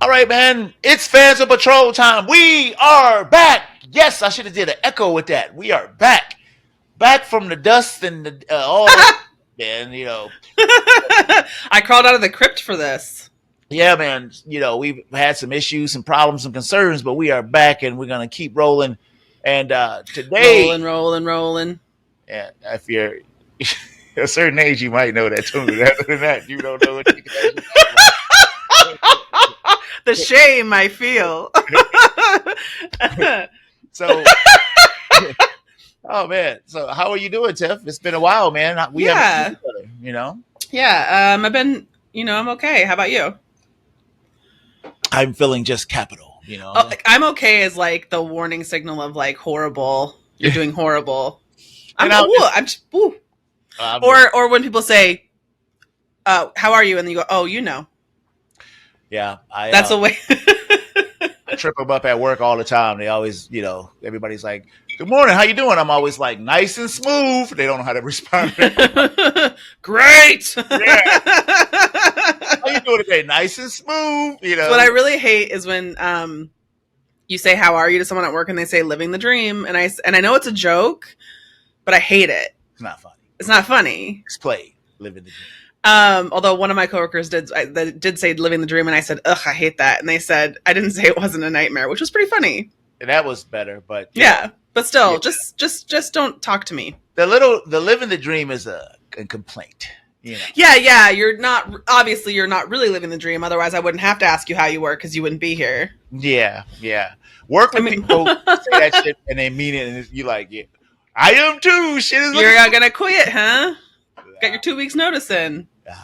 All right, man. It's Fans of Patrol time. We are back. Yes, I should have did an echo with that. We are back, back from the dust and all the man. I crawled out of the crypt for this. Yeah, man. We've had some issues, some problems, some concerns, but we are back, and we're gonna keep rolling. And today, Rolling. and if you're a certain age, you might know that tune. Other than that, you don't know what you can. The shame I feel. So, oh man. So, how are you doing, Tiff? It's been a while, man. We haven't seen each other. Yeah. I've been. I'm okay. How about you? I'm feeling just capital. Oh, I'm okay is like the warning signal of like horrible. You're doing horrible. I'm just, or when people say, "How are you?" and then you go, "Oh, you know." Yeah, that's the way. I trip them up at work all the time. They always, everybody's like, "Good morning, how you doing?" I'm always like, "Nice and smooth." They don't know how to respond. Great. Yeah. How you doing today? Nice and smooth. What I really hate is when you say "How are you?" to someone at work and they say "Living the dream," and I know it's a joke, but I hate it. It's not funny. It's not funny. It's played. Living the dream. Although one of my coworkers did say "Living the dream," and I said, "Ugh, I hate that." And they said I didn't say it wasn't a nightmare, which was pretty funny. That was better, but but still, just don't talk to me. The living the dream is a complaint. Yeah. You're not really living the dream. Otherwise, I wouldn't have to ask you how you were because you wouldn't be here. Yeah. Work with people say that shit and they mean it, and you like, yeah, I am too. Shit is. You're gonna quit, huh? Got your 2 weeks notice in. Nah,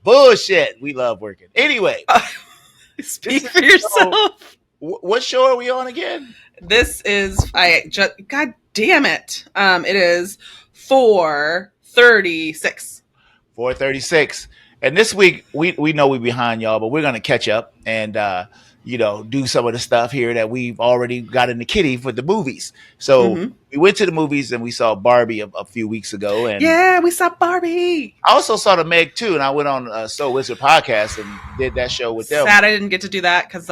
bullshit. We love working. Anyway, speak for yourself. What show are we on again? This is God damn it. It is 436. 436. And this week we know we're behind y'all, but we're gonna catch up and do some of the stuff here that we've already got in the kitty for the movies. So we went to the movies and we saw Barbie a few weeks ago. And yeah, we saw Barbie. I also saw the Meg too, and I went on So Wizard podcast and did that show with them. Sad I didn't get to do that because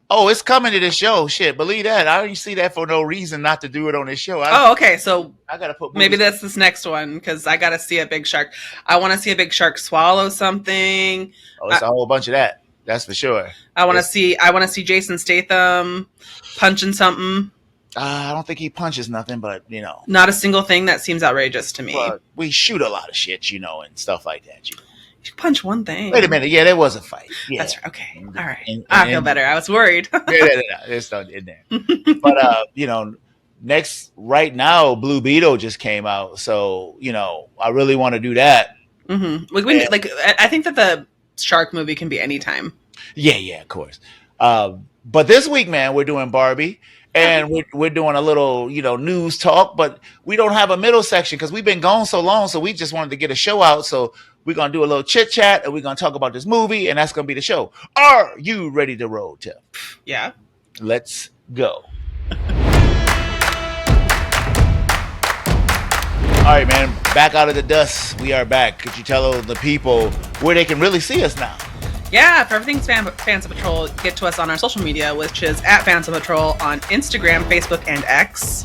it's coming to this show. Shit, believe that. I didn't see that for no reason not to do it on this show. Okay. So I gotta put maybe that's this next one because I gotta see a big shark. I want to see a big shark swallow something. Oh, it's a whole bunch of that. That's for sure. I want to see Jason Statham punching something. I don't think he punches nothing, but not a single thing that seems outrageous to me. Well, we shoot a lot of shit, and stuff like that. You punch one thing. Wait a minute. Yeah, there was a fight. Yeah. That's right. Okay. All right. I feel better. I was worried. There's stuff in there. But next right now, Blue Beetle just came out, so I really want to do that. Mm-hmm. I think that the shark movie can be anytime. Yeah, of course. But this week, man, we're doing Barbie. And we're doing a little, news talk, but we don't have a middle section because we've been gone so long. So we just wanted to get a show out. So we're going to do a little chit chat and we're going to talk about this movie. And that's going to be the show. Are you ready to roll, Tiff? Yeah. Let's go. All right, man. Back out of the dust. We are back. Could you tell the people where they can really see us now? Yeah, for everything's Fans of Patrol, get to us on our social media, which is at Fans of Patrol on Instagram, Facebook, and X.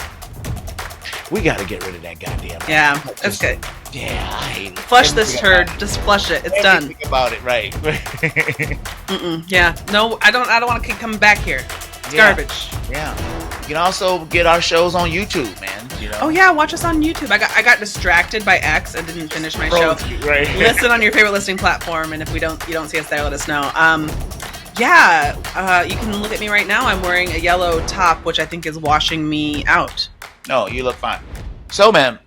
We got to get rid of that goddamn. Yeah, that's good. Yeah, I hate it. Flush this turd. Just flush it. It's done. Think about it, right? Yeah. No, I don't want to keep coming back here. It's garbage. Yeah. You can also get our shows on YouTube, man. Oh yeah, watch us on YouTube. I got distracted by X and didn't finish my show. Right. Listen on your favorite listening platform, and if you don't see us there, let us know. You can look at me right now. I'm wearing a yellow top, which I think is washing me out. No, you look fine. So, man.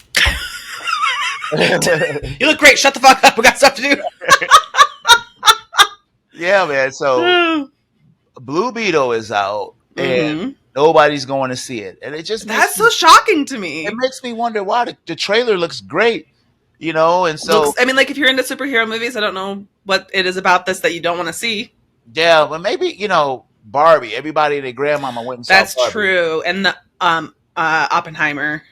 You look great. Shut the fuck up. We got stuff to do. Yeah, man. So, Blue Beetle is out, and nobody's going to see it. And it just so shocking to me. It makes me wonder why the trailer looks great, and so... if you're into superhero movies, I don't know what it is about this that you don't want to see. Yeah, but maybe, Barbie. Everybody and their grandmama went and saw That's Barbie. True. And the Oppenheimer.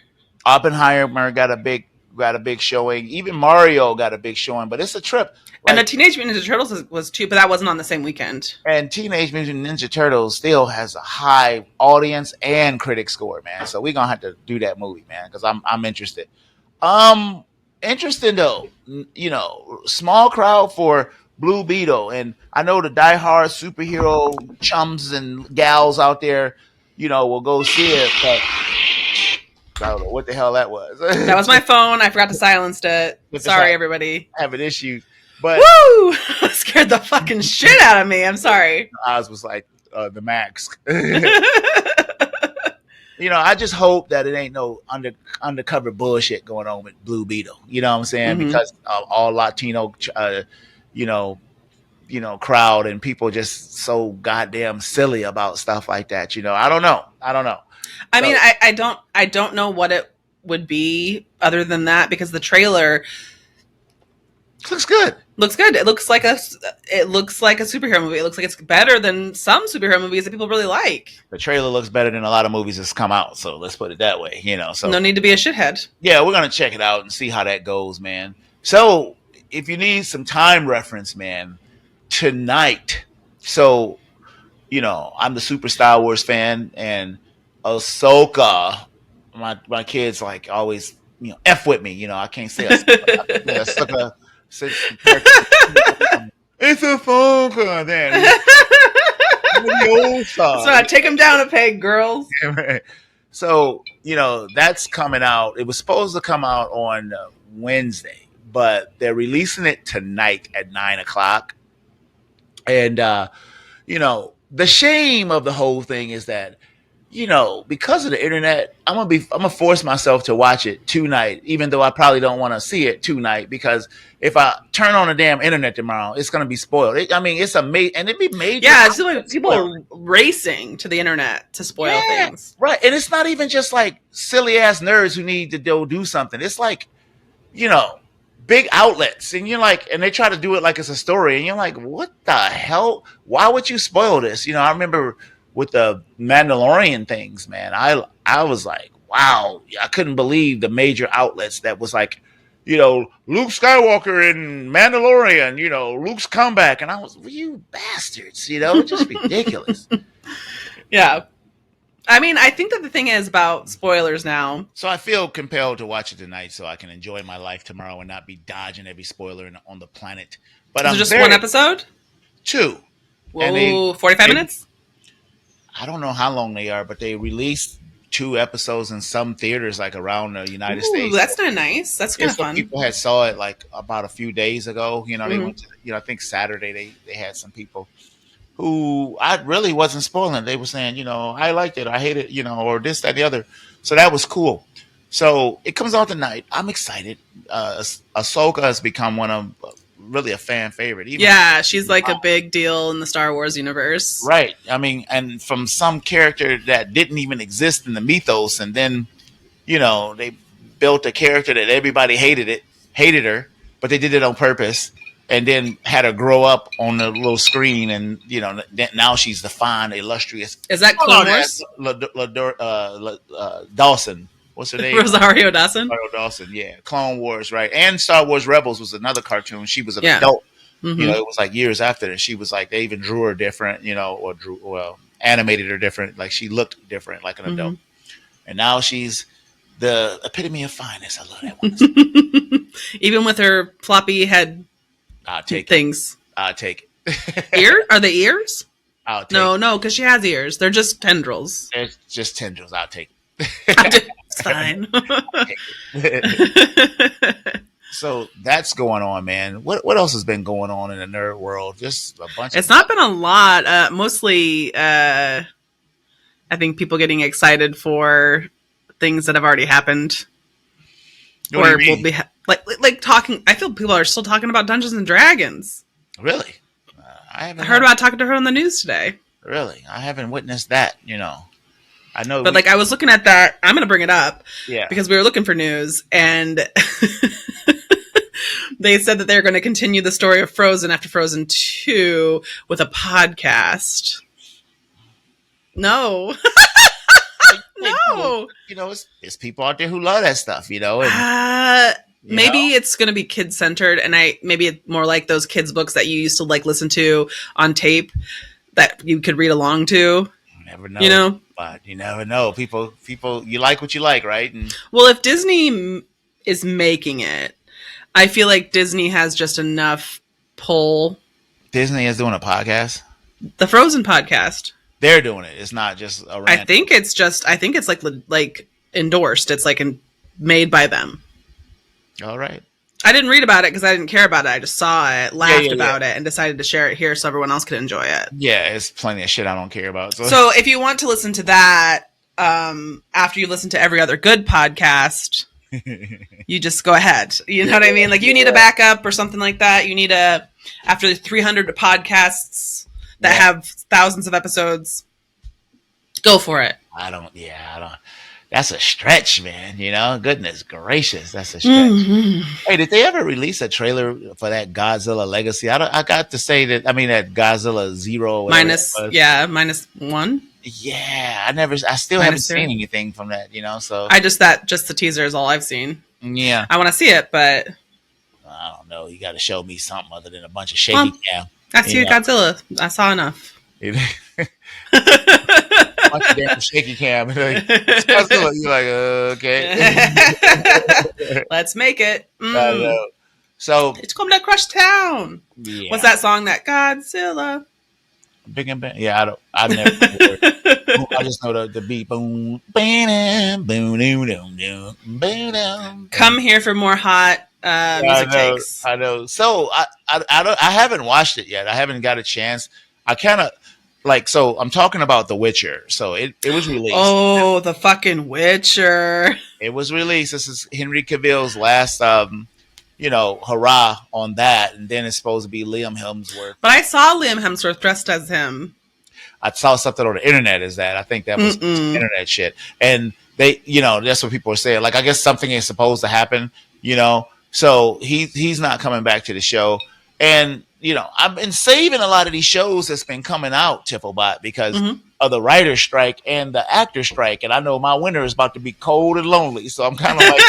Oppenheimer got a big got a big showing. Even Mario got a big showing. But it's a trip. And the Like, Teenage Mutant Ninja Turtles was too, but that wasn't on the same weekend. and Teenage Mutant Ninja Turtles still has a high audience and critic score, man. So we're gonna have to do that movie, man, because I'm interested. Um, Interesting though. Small crowd for Blue Beetle, and I know the diehard superhero chums and gals out there, will go see it. But I don't know what the hell that was. That was my phone. I forgot to silence it. Sorry, everybody. Having issues, but woo, scared the fucking shit out of me. I'm sorry. Oz was like the max. I just hope that it ain't no undercover bullshit going on with Blue Beetle. You know what I'm saying? Mhm. Because all Latino, crowd and people just so goddamn silly about stuff like that. I don't know. I mean, I don't know what it would be other than that, because the trailer looks good. Looks good. It looks like a superhero movie. It looks like it's better than some superhero movies that people really like. The trailer looks better than a lot of movies that's come out. So let's put it that way. So no need to be a shithead. Yeah, we're gonna check it out and see how that goes, man. So if you need some time reference, man, tonight. So I'm the super Star Wars fan, and Ahsoka. My kids like always f with me. I can't say Ahsoka. It's a phone call then. So I take them down a peg, girls. So that's coming out. It was supposed to come out on Wednesday, but they're releasing it tonight at 9:00. And the shame of the whole thing is that because of the internet, I'm gonna force myself to watch it tonight, even though I probably don't want to see it tonight, because if I turn on the damn internet tomorrow, it's gonna be spoiled. It's and it'd be major. Yeah, it's like people are racing to the internet to spoil things, right? And it's not even just like silly ass nerds who need to go do something. It's like big outlets, and you're like, and they try to do it like it's a story, and you're like, what the hell? Why would you spoil this? I remember with the Mandalorian things, man, I was like, wow, I couldn't believe the major outlets that was like, Luke Skywalker in Mandalorian, Luke's comeback, and I was, you bastards, just ridiculous. Yeah. I mean, I think that the thing is about spoilers now. So I feel compelled to watch it tonight so I can enjoy my life tomorrow and not be dodging every spoiler on the planet. But is it just one episode? 2. Whoa, 45 minutes? I don't know how long they are, but they released 2 episodes in some theaters like around the United States. That's not nice. That's kind of fun. People had saw it like about a few days ago. They went to, I think Saturday they had some people who I really wasn't spoiling. They were saying, I liked it, I hate it, or this, that, the other. So that was cool. So it comes out tonight. I'm excited. Ahsoka has become one of really a fan favorite. She's like a big deal in the Star Wars universe. Right. I mean, and from some character that didn't even exist in the mythos, and then, they built a character that everybody hated her, but they did it on purpose. And then had her grow up on the little screen, and now she's the fine, illustrious. Is that Clone Wars? Dawson. What's her name? Rosario Dawson. Rosario Dawson. Yeah, Clone Wars, right? And Star Wars Rebels was another cartoon. She was an adult. Mm-hmm. It was like years after that. She was like, they even drew her different, animated her different. Like she looked different, like an adult. And now she's the epitome of fineness. I love that one. Even with her floppy head. I'll take things. I'll take it. Ear? Are they ears? I'll take No, because she has ears. They're just tendrils. They're just tendrils. I'll take it. It's fine. So that's going on, man. What else has been going on in the nerd world? Just a bunch. It's not been a lot. Mostly, I think people getting excited for things that have already happened. Or will be like talking. I feel people are still talking about Dungeons and Dragons. Really? I haven't heard about talking to her on the news today. Really? I haven't witnessed that, I know. But I was looking at that. I'm going to bring it up. Yeah. Because we were looking for news, and they said that they're going to continue the story of Frozen after Frozen 2 with a podcast. No. No. know. It's people out there who love that stuff, and Maybe it's going to be kid centered, and maybe it's more like those kids books that you used to like listen to on tape that you could read along to. You never know, but you never know. People, you like what you like, right? And well, if Disney is making it, I feel like Disney has just enough pull. Disney is doing a podcast. The Frozen podcast. They're doing it. It's not just a random. I think it's like endorsed. It's like made by them. All right. I didn't read about it because I didn't care about it. I just saw it, laughed about it, and decided to share it here so everyone else could enjoy it. Yeah, it's plenty of shit I don't care about. So if you want to listen to that after you listen to every other good podcast, you just go ahead. You know what I mean? Like you need a backup or something like that. You need after 300 podcasts that have thousands of episodes, go for it. I don't. That's a stretch, man. Goodness gracious, that's a stretch. Mm-hmm. Hey, did they ever release a trailer for that Godzilla Legacy? I got to say that. I mean, that Godzilla Zero -1. Yeah, I still haven't seen anything from that. So just the teaser is all I've seen. Yeah, I want to see it, but I don't know. You got to show me something other than a bunch of shaky cam. I see Godzilla. I saw enough. Bunch of damn shaky cam. You're like, okay. Let's make it. I know. So it's coming to Crush Town. Yeah. What's that song? That Godzilla. Big and bang. Yeah, I've never heard it. I just know the beat. Boom, boom, boom, boom, boom. Come here for more hot music takes. I know. So I haven't watched it yet. I haven't got a chance. I kind of so I'm talking about The Witcher. So it was released. Oh, the fucking Witcher. It was released. This is Henry Cavill's last hurrah on that, and then it's supposed to be Liam Hemsworth. But I saw Liam Hemsworth dressed as him. I saw something on the internet as that. I think that was internet shit. And they, that's what people are saying. Like, I guess something is supposed to happen, So he's not coming back to the show. And, I've been saving a lot of these shows that's been coming out, Tifflebot, because of the writer's strike and the actor strike. And I know my winter is about to be cold and lonely. So I'm kind of like...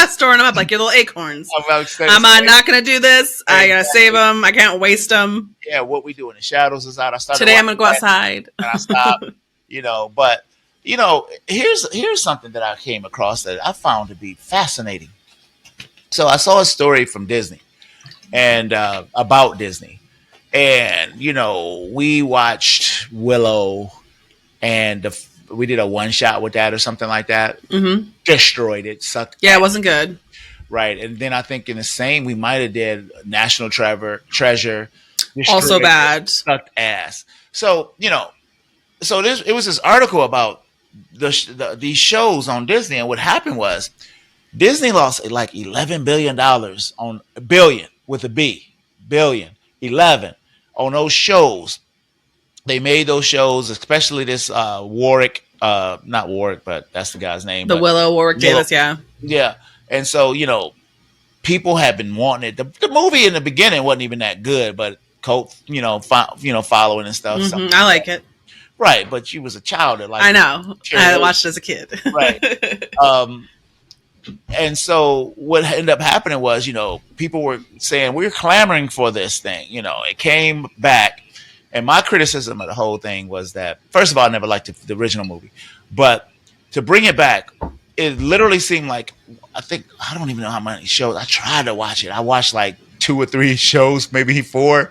storing them up like your little acorns. I'm not going to do this. I got to save them. I can't waste them. Yeah, What We Do in the Shadows is out. Today I'm going to go outside. And I stopped, But, here's something that I came across that I found to be fascinating. So I saw a story from Disney and about Disney. And, we watched Willow and we did a one shot with that or something like that. Mm-hmm. Destroyed it. Sucked. Yeah, it wasn't good. Right. And then I think in the same, we might have did National Treasure. Also bad. Sucked ass. So, it was this article about these shows on Disney. And what happened was Disney lost like $11 billion on billion with a B. Billion. 11 on those shows. They made those shows, especially this Warwick, not Warwick, but that's the guy's name. The Willow Warwick Davis, yeah. Yeah. And so, people have been wanting it. The movie in the beginning wasn't even that good, but cult, following and stuff. Mm-hmm. I like it. Right, but you was a child that I know. I watched it as a kid. Right. And so what ended up happening was, people were saying we're clamoring for this thing. It came back. And my criticism of the whole thing was that, first of all, I never liked the original movie. But to bring it back, it literally seemed like, I don't even know how many shows. I tried to watch it. I watched like 2 or 3 shows, maybe 4.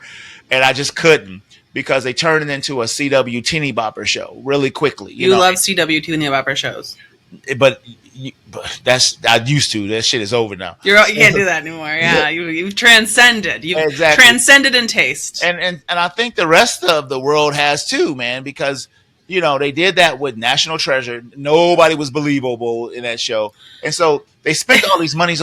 And I just couldn't because they turned it into a CW teeny bopper show really quickly. You love CW teeny bopper shows. But I used to. That shit is over now. You can't do that anymore. Yeah, you've transcended. You've transcended in taste. And I think the rest of the world has too, man, because they did that with National Treasure. Nobody was believable in that show, and so they spent all these monies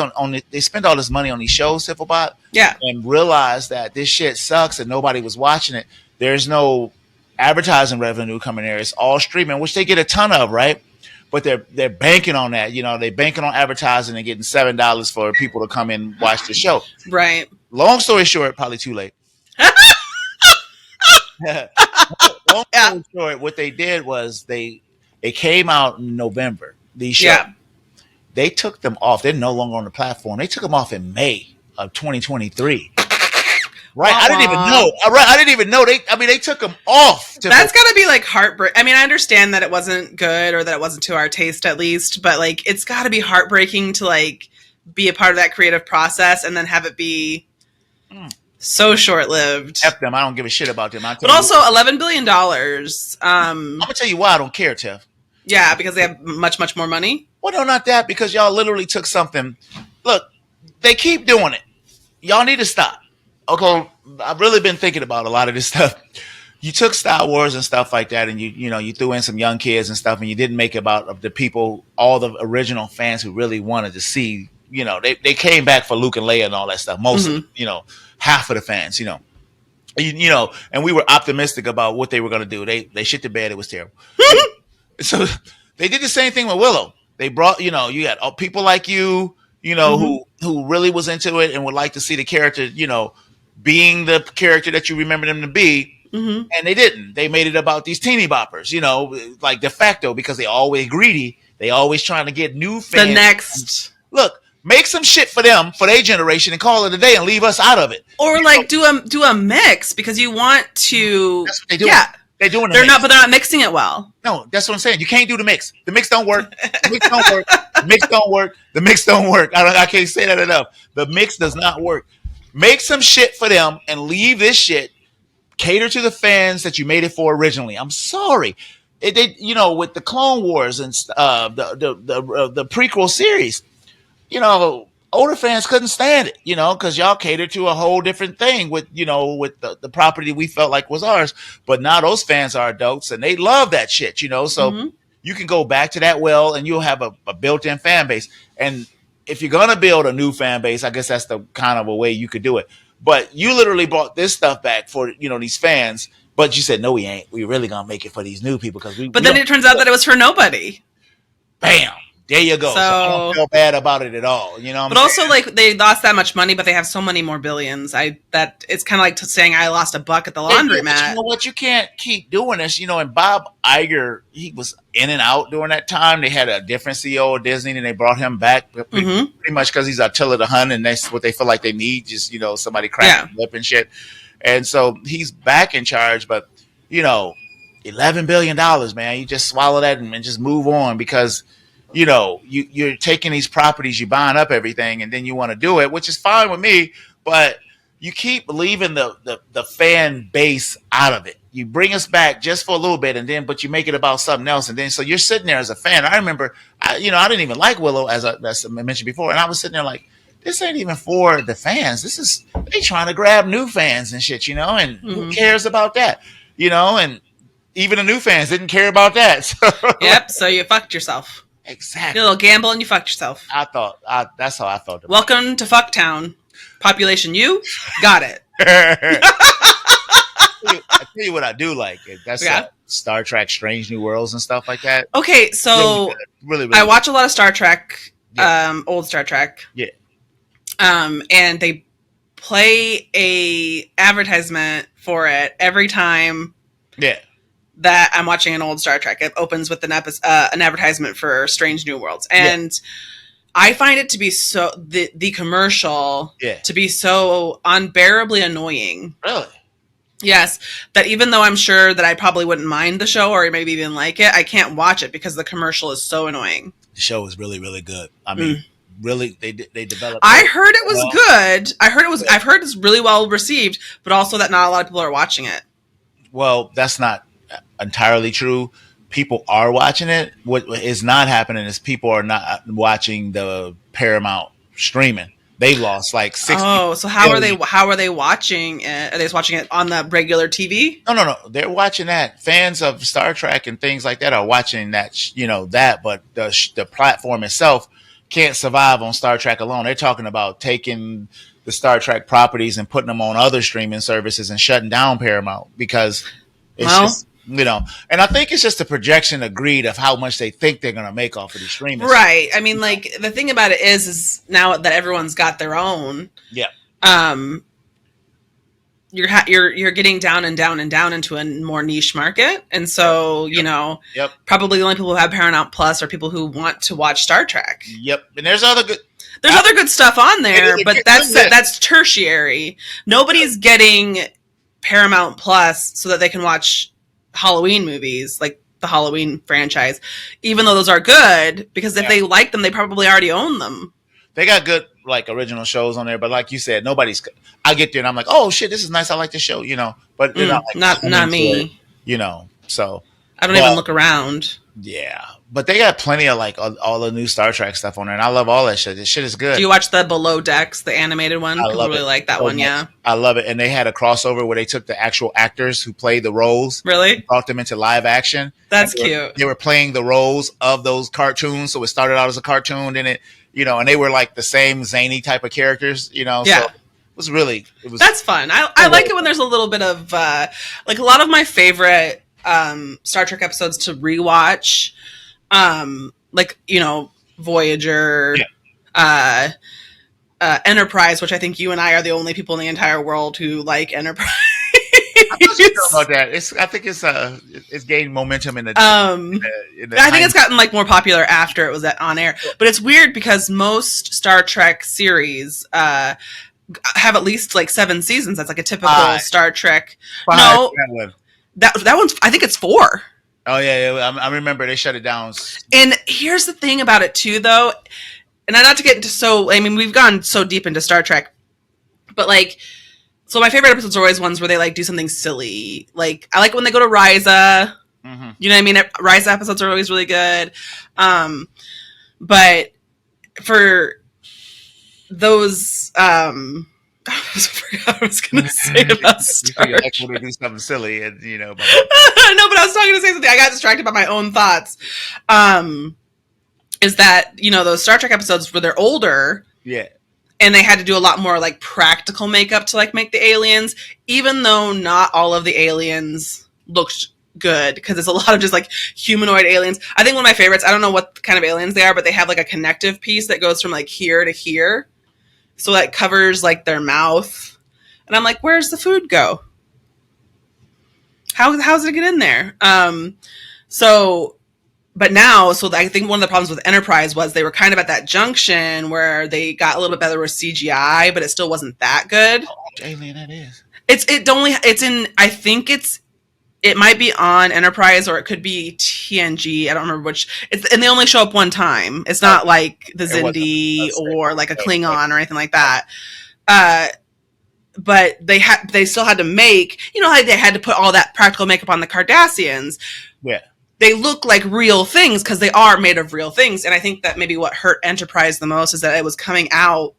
they spent all this money on these shows, Tifflebot. Yeah, and realized that this shit sucks and nobody was watching it. There's no advertising revenue coming there. It's all streaming, which they get a ton of, right? But they're banking on that. They're banking on advertising and getting $7 for people to come in and watch the show. Right. Long story short, probably too late. Long story short, what they did was they It came out in November. These shows. Yeah. They took them off. They're no longer on the platform. They took them off in May of 2023. Right, Wah, I didn't even wah. know. Right, I didn't even know. They took them off. That's got to be like heartbreak. I mean, I understand that it wasn't good or that it wasn't to our taste, at least, but like it's got to be heartbreaking to like be a part of that creative process and then have it be so short lived. F them. I don't give a shit about them. But also, $11 billion. I'm gonna tell you why I don't care, Tiff. Yeah, because they have much more money. Well, no, not that. Because y'all literally took something. Look, they keep doing it. Y'all need to stop. Okay, I've really been thinking about a lot of this stuff. You took Star Wars and stuff like that, and you threw in some young kids and stuff, and you didn't make it about the people, all the original fans who really wanted to see. They came back for Luke and Leia and all that stuff. Most, half of the fans, and we were optimistic about what they were going to do. They shit the bed. It was terrible. So they did the same thing with Willow. They brought, you had people like you, who really was into it and would like to see the character, being the character that you remember them to be. Mm-hmm. And they didn't. They made it about these teeny boppers, like de facto, because they always greedy. They always trying to get new fans. The next. Look, make some shit for them, for their generation, and call it a day and leave us out of it. Or do a mix, because you want to. That's what they do. Yeah. They're doing they're not, but they're not mixing it well. No, that's what I'm saying. You can't do the mix. The mix don't work. The mix don't work. The mix don't work. The mix don't work. I can't say that enough. The mix does not work. Make some shit for them and leave this shit. Cater to the fans that you made it for originally. I'm sorry. With the Clone Wars and the prequel series, older fans couldn't stand it, because y'all catered to a whole different thing with the property we felt like was ours. But now those fans are adults and they love that shit, so you can go back to that well and you'll have a built-in fan base. And if you're going to build a new fan base, I guess that's the kind of a way you could do it. But you literally brought this stuff back for, these fans, but you said, no, we ain't. We really going to make it for these new people. But then it turns out that it was for nobody. Bam. There you go. So I don't feel bad about it at all. But also, like, they lost that much money, but they have so many more billions. It's kind of like saying I lost a buck at the laundromat. You know what? You can't keep doing this. And Bob Iger, he was in and out during that time. They had a different CEO of Disney, and they brought him back pretty much because he's Attila the Hun, and that's what they feel like they need. Just somebody cracking lip and shit. And so he's back in charge, but $11 billion, man. You just swallow that and just move on because. You're taking these properties, you're buying up everything, and then you want to do it, which is fine with me, but you keep leaving the fan base out of it. You bring us back just for a little bit, but you make it about something else, and then so you're sitting there as a fan. I remember, I didn't even like Willow, as I mentioned before, and I was sitting there like, this ain't even for the fans. They trying to grab new fans and shit, and who cares about that, and even the new fans didn't care about that. So. Yep, so you fucked yourself. Exactly. You little gamble and you fucked yourself. That's how I felt. Welcome to Fucktown. Population you got it. I tell you what I do like. That's Star Trek, Strange New Worlds and stuff like that. Okay, so really I watch a lot of Star Trek, old Star Trek. Yeah. And they play a advertisement for it every time. Yeah. That I'm watching an old Star Trek. It opens with an advertisement for Strange New Worlds. And I find it to be so, the commercial to be so unbearably annoying. Really? Yes. That even though I'm sure that I probably wouldn't mind the show or maybe even like it, I can't watch it because the commercial is so annoying. The show is really, really good. I mean, really, they developed. I heard it was good. I've heard it's really well received, but also that not a lot of people are watching it. Well, that's not entirely true. People are watching it. What is not happening is people are not watching the Paramount streaming. They lost like 60. Oh, so how are they watching it? Are they just watching it on the regular TV? No. They're watching that. Fans of Star Trek and things like that are watching that. But the platform itself can't survive on Star Trek alone. They're talking about taking the Star Trek properties and putting them on other streaming services and shutting down Paramount because it's just. And I think it's just a projection of greed of how much they think they're going to make off of the streaming. Right. I mean, like, the thing about it is now that everyone's got their own. Yeah. you're getting down and down and down into a more niche market, and so probably the only people who have Paramount Plus are people who want to watch Star Trek. Yep, and there's other good stuff on there, but that's tertiary. Nobody's getting Paramount Plus so that they can watch Halloween movies, like the Halloween franchise, even though those are good, because if they like them, they probably already own them. They got good like original shows on there, but like you said, I get there and I'm like, oh shit, this is nice. I like this show, but they're not me. So I don't even look around. Yeah, but they got plenty of like all the new Star Trek stuff on there, and I love all that shit. This shit is good. Do you watch the Below Decks, the animated one? I really like that one. Yeah, I love it. And they had a crossover where they took the actual actors who played the roles, really brought them into live action. That's cute. They were playing the roles of those cartoons, so it started out as a cartoon, and and they were like the same zany type of characters, Yeah. So That's fun. I like it when there's a little bit of like a lot of my favorite Star Trek episodes to rewatch, like Voyager, Enterprise, which I think you and I are the only people in the entire world who like Enterprise. I'm not sure about that. I think it's gained momentum in the. I think it's gotten like more popular after it was on air, but it's weird because most Star Trek series have at least like 7 seasons. That's like a typical Star Trek. No, that one's. I think it's 4. Oh yeah. I remember they shut it down. And here's the thing about it too, though, and not to get into we've gone so deep into Star Trek, but like. So my favorite episodes are always ones where they like do something silly. Like I like when they go to Ryza. Mm-hmm. You know what I mean? Ryza episodes are always really good. But for those, I forgot what I was going to say about Star Trek. You want to do something silly, and no, but I was talking to say something. I got distracted by my own thoughts. Is that those Star Trek episodes where they're older? Yeah. And they had to do a lot more like practical makeup to like make the aliens, even though not all of the aliens looked good, because it's a lot of just like humanoid aliens. I think one of my favorites, I don't know what kind of aliens they are, but they have like a connective piece that goes from like here to here. So that covers like their mouth. And I'm like, where's the food go? How's it get in there? But now, so I think one of the problems with Enterprise was they were kind of at that junction where they got a little bit better with CGI, but it still wasn't that good. Oh, which alien that is? It might be on Enterprise or it could be TNG. I don't remember which. And they only show up one time. It's not like the Xindi or like a Klingon or anything like that. But they still had to make, how they had to put all that practical makeup on the Cardassians. Yeah. They look like real things because they are made of real things. And I think that maybe what hurt Enterprise the most is that it was coming out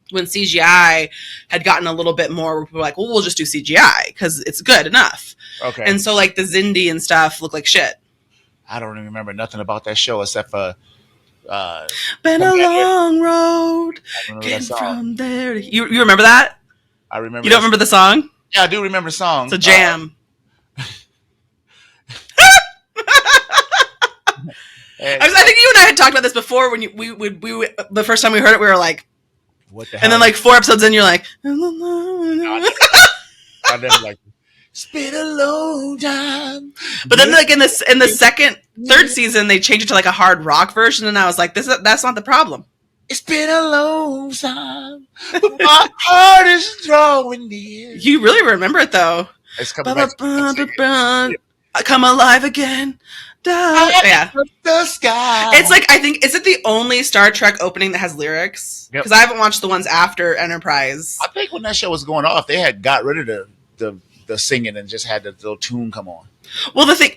when CGI had gotten a little bit more, where people were like, well, we'll just do CGI because it's good enough. Okay. And so like the Xindi and stuff look like shit. I don't even remember nothing about that show except for been a long road getting from there. You remember that? I remember. You don't remember the song? Yeah, I do remember the song. It's a jam. I think you and I had talked about this before when we the first time we heard it, we were like, "What the hell?" And then like 4 episodes in, you're like, I never liked it. It's been a long time. But then like in the third season, they changed it to like a hard rock version, and I was like, that's not the problem. It's been a long time, but my heart is drawing near. You really remember it though. It's coming back. Come alive again. Yeah. The sky. It's like, I think, is it the only Star Trek opening that has lyrics? Because I haven't watched the ones after Enterprise. I think when that show was going off, they had got rid of the singing and just had the little tune come on. Well, the thing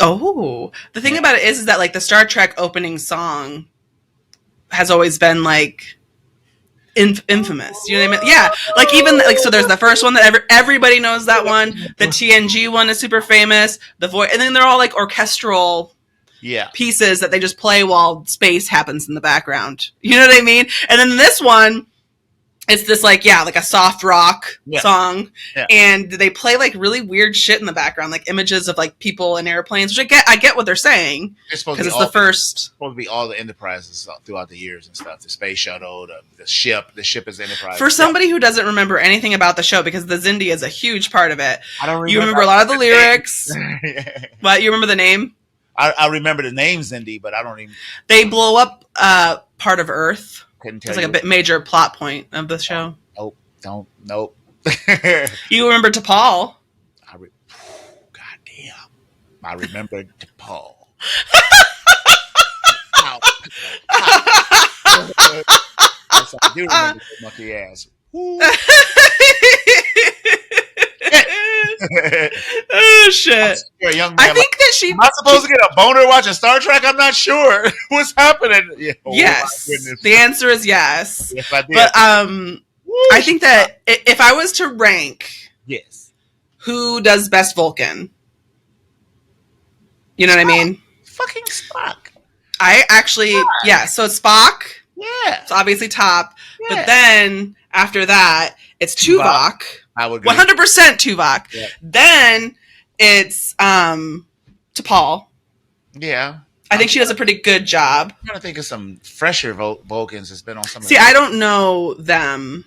about it is that like the Star Trek opening song has always been like infamous. You know what I mean? Yeah. Like even like, so there's the first one that everybody knows that one. The TNG one is super famous. The voice, and then they're all like orchestral pieces that they just play while space happens in the background. You know what I mean? And then this one, it's this like a soft rock song, yeah. and they play like really weird shit in the background, like images of like people in airplanes, which I get what they're saying because it's the first. Supposed to be all the Enterprises throughout the years and stuff. The space shuttle, the ship is Enterprise. For somebody who doesn't remember anything about the show, because the Zindi is a huge part of it, I don't remember. You remember a lot of the lyrics. What, you remember the name? I remember the name Zindi, but I don't even. They blow up part of Earth. It's like a major plot point of the show. Nope. You remember T'Pol? Goddamn. I remember T'Pol. I do remember the monkey ass. Oh shit! You're a young man. I think that she. Am I supposed to get a boner watching Star Trek? I'm not sure. What's happening? Yes, the answer is yes. Yes, I did. But I think that if I was to rank, who does best Vulcan? You know what I mean? Fucking Spock. I actually, so it's Spock. Yeah. It's obviously top. Yeah. But then after that, it's Tuvok. I would 100% Tuvok. Yeah. Then it's T'Pol. Yeah. I think she does a pretty good job. I'm trying to think of some fresher Vulcans that's been on some. See, I don't know them,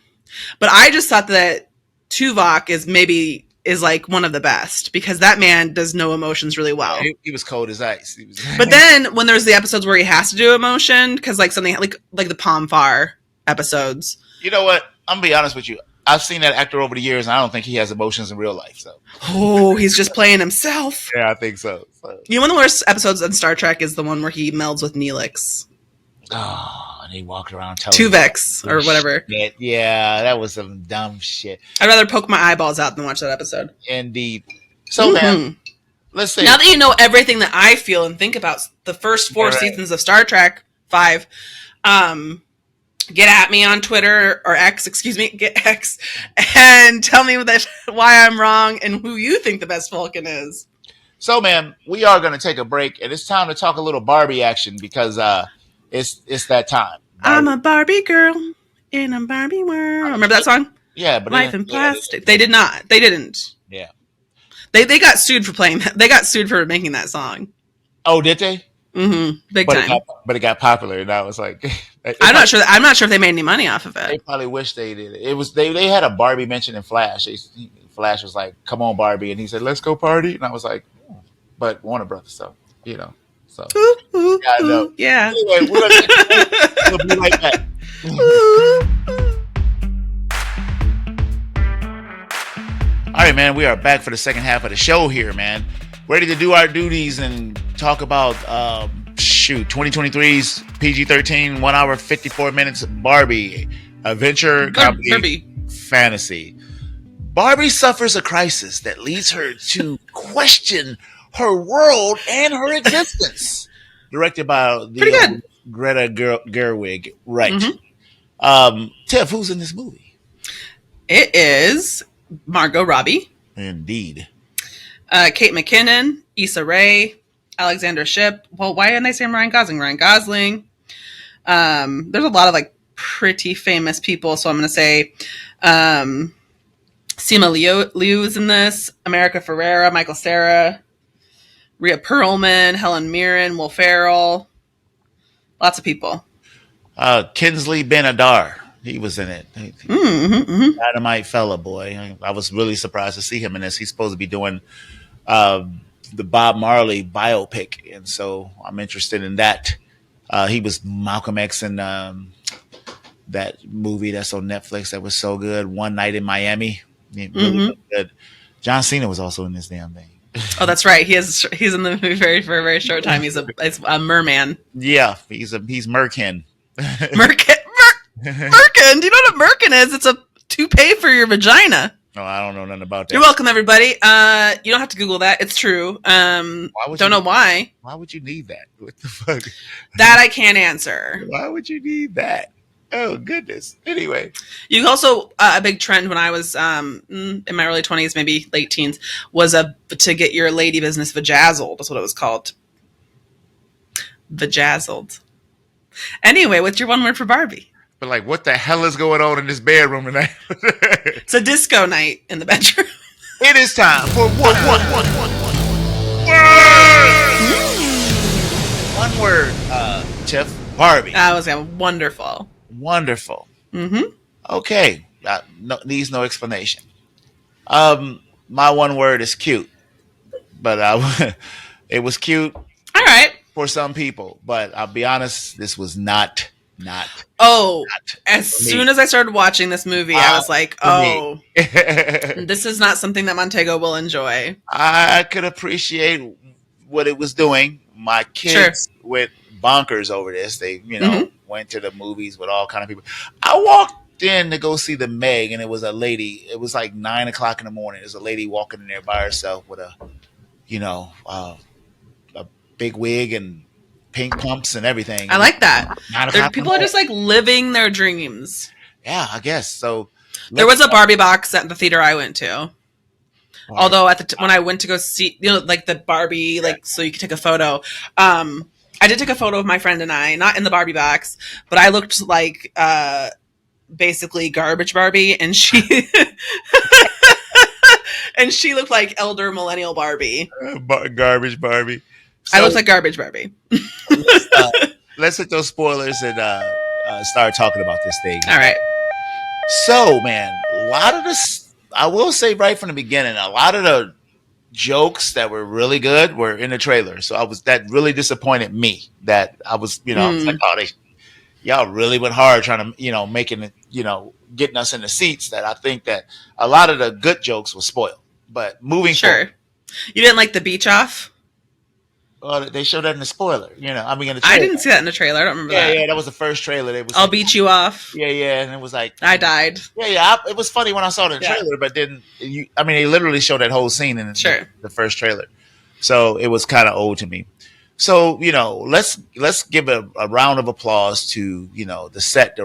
but I just thought that Tuvok is like one of the best because that man does no emotions really well. Yeah, he was cold as ice. But then when there's the episodes where he has to do emotion, because like something like the Pomfar episodes. You know what? I'm gonna be honest with you. I've seen that actor over the years, and I don't think he has emotions in real life. So, he's just playing himself. Yeah, I think so. You know, one of the worst episodes in Star Trek is the one where he melds with Neelix. Oh, and he walked around telling Tuvix or whatever. Yeah, that was some dumb shit. I'd rather poke my eyeballs out than watch that episode. Indeed. So, man, let's say now that you know everything that I feel and think about the first 4 seasons of Star Trek 5, get at me on Twitter or X, get X, and tell me why I'm wrong and who you think the best Vulcan is. So, man, we are going to take a break, and it's time to talk a little Barbie action because it's that time. Barbie. I'm a Barbie girl in a Barbie world. Remember that song? Yeah, but Life in Plastic. They did not. They didn't. Yeah. They got sued for playing that. They got sued for making that song. Oh, did they? Mm-hmm. Big time. But it got popular, and I was like, I'm not sure if they made any money off of it. They probably wish they did. It was they had a Barbie mention in Flash. Flash was like, "Come on, Barbie," and he said, "Let's go party," and I was like, "But Warner Brothers, so you know." So yeah, I know. Yeah. Anyway, we'll be right back. All right, man. We are back for the second half of the show here, man. Ready to do our duties and talk about 2023's PG-13 1 hour 54 minutes Barbie adventure comedy fantasy. Barbie suffers a crisis that leads her to question her world and her existence. Directed by the Greta Gerwig. Right. Mm-hmm. Tiff, who's in this movie? It is Margot Robbie. Indeed. Kate McKinnon, Issa Rae, Alexander Shipp. Well, why didn't I say Ryan Gosling? Ryan Gosling. There's a lot of like pretty famous people, so I'm going to say Simu Liu is in this. America Ferrera, Michael Cera, Rhea Perlman, Helen Mirren, Will Ferrell. Lots of people. Kinsley Ben-Adar. He was in it. Dynamite fella, boy. I was really surprised to see him in this. He's supposed to be doing the Bob Marley biopic, and so I'm interested in that. He was Malcolm X in that movie that's on Netflix that was so good, One Night in Miami. Really good. John Cena was also in this damn thing. Oh, that's right. He's in the movie for a very short time. He's a merman. Yeah, he's Merkin. Merkin. Merkin. Do you know what a Merkin is? It's a toupee for your vagina. No, I don't know nothing about that. You're welcome, everybody. You don't have to Google that. It's true. Don't know why. Why would you need that? What the fuck? That I can't answer. Why would you need that? Oh, goodness. Anyway. You also, a big trend when I was in my early 20s, maybe late teens, was to get your lady business vajazzled. That's what it was called. Vajazzled. Anyway, what's your one word for Barbie? But like, what the hell is going on in this bedroom tonight? It's a disco night in the bedroom. It is time for one word, Tiff. Barbie. That was wonderful. Wonderful. Mm-hmm. Okay. Needs no explanation. My one word is cute, but it was cute All right. for some people. But I'll be honest, this was not Oh, as for me. soon as I started watching this movie, I was like, oh, me. this is not something that Montego will enjoy. I could appreciate what it was doing. My kids went bonkers over this. They, went to the movies with all kind of people. I walked in to go see the Meg, and it was a lady. It was like 9 o'clock in the morning. There's a lady walking in there by herself with a big wig and pink pumps and everything. I like that. People are just just like living their dreams. Yeah, I guess so. There was a Barbie box at the theater I went to. Although when I went to go see, like the Barbie, like so you could take a photo. I did take a photo of my friend and I, not in the Barbie box, but I looked like basically garbage Barbie, and she and she looked like elder millennial Barbie. Garbage Barbie. So, I looked like garbage Barbie. let's hit those spoilers and start talking about this thing. All right. So, man, a lot of this, I will say right from the beginning, a lot of the jokes that were really good were in the trailer. So that really disappointed me. That I was, I was like, oh, y'all really went hard trying to, making it, getting us in the seats. That I think that a lot of the good jokes were spoiled. But moving forward, you didn't like the beach off? Well, they showed that in the spoiler. In the trailer. I didn't see that in the trailer. I don't remember that. Yeah, that was the first trailer. It was I'll beat you off. Yeah, and it was like I died. Yeah. It was funny when I saw it in the trailer, but then they literally showed that whole scene in the first trailer, so it was kind of old to me. So let's give a round of applause to the set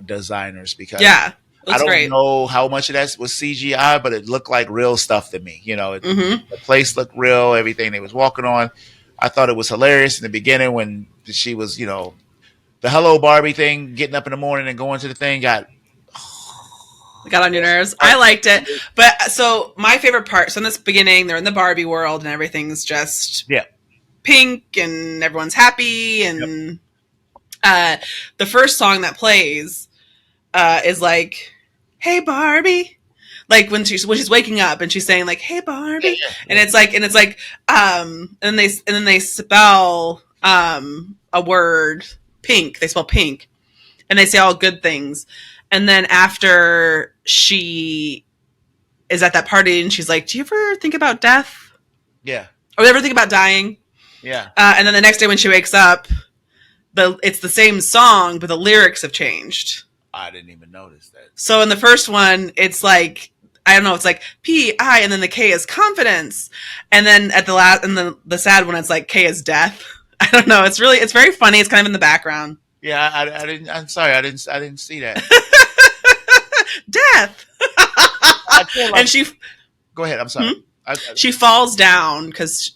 designers, because I don't know how much of that was CGI, but it looked like real stuff to me. The place looked real. Everything they was walking on. I thought it was hilarious in the beginning when she was, the Hello Barbie thing, getting up in the morning and going to the thing got on your nerves. I liked it. But so my favorite part, so in this beginning, they're in the Barbie world and everything's just pink and everyone's happy. And the first song that plays is like, hey, Barbie. Like when she's waking up and she's saying like, "Hey Barbie," and it's like, and then they spell a word pink. They spell pink, and they say all good things. And then after she is at that party and she's like, "Do you ever think about death? Yeah, or ever think about dying?" Yeah. And then the next day when she wakes up, it's the same song, but the lyrics have changed. I didn't even notice that. So in the first one, it's like, I don't know, it's like P-I, and then the K is confidence. And then at the last, and the sad one, it's like K is death. I don't know. It's very funny. It's kind of in the background. Yeah, I didn't, I'm sorry. I didn't see that. Death. And she, go ahead. I'm sorry. She falls down because,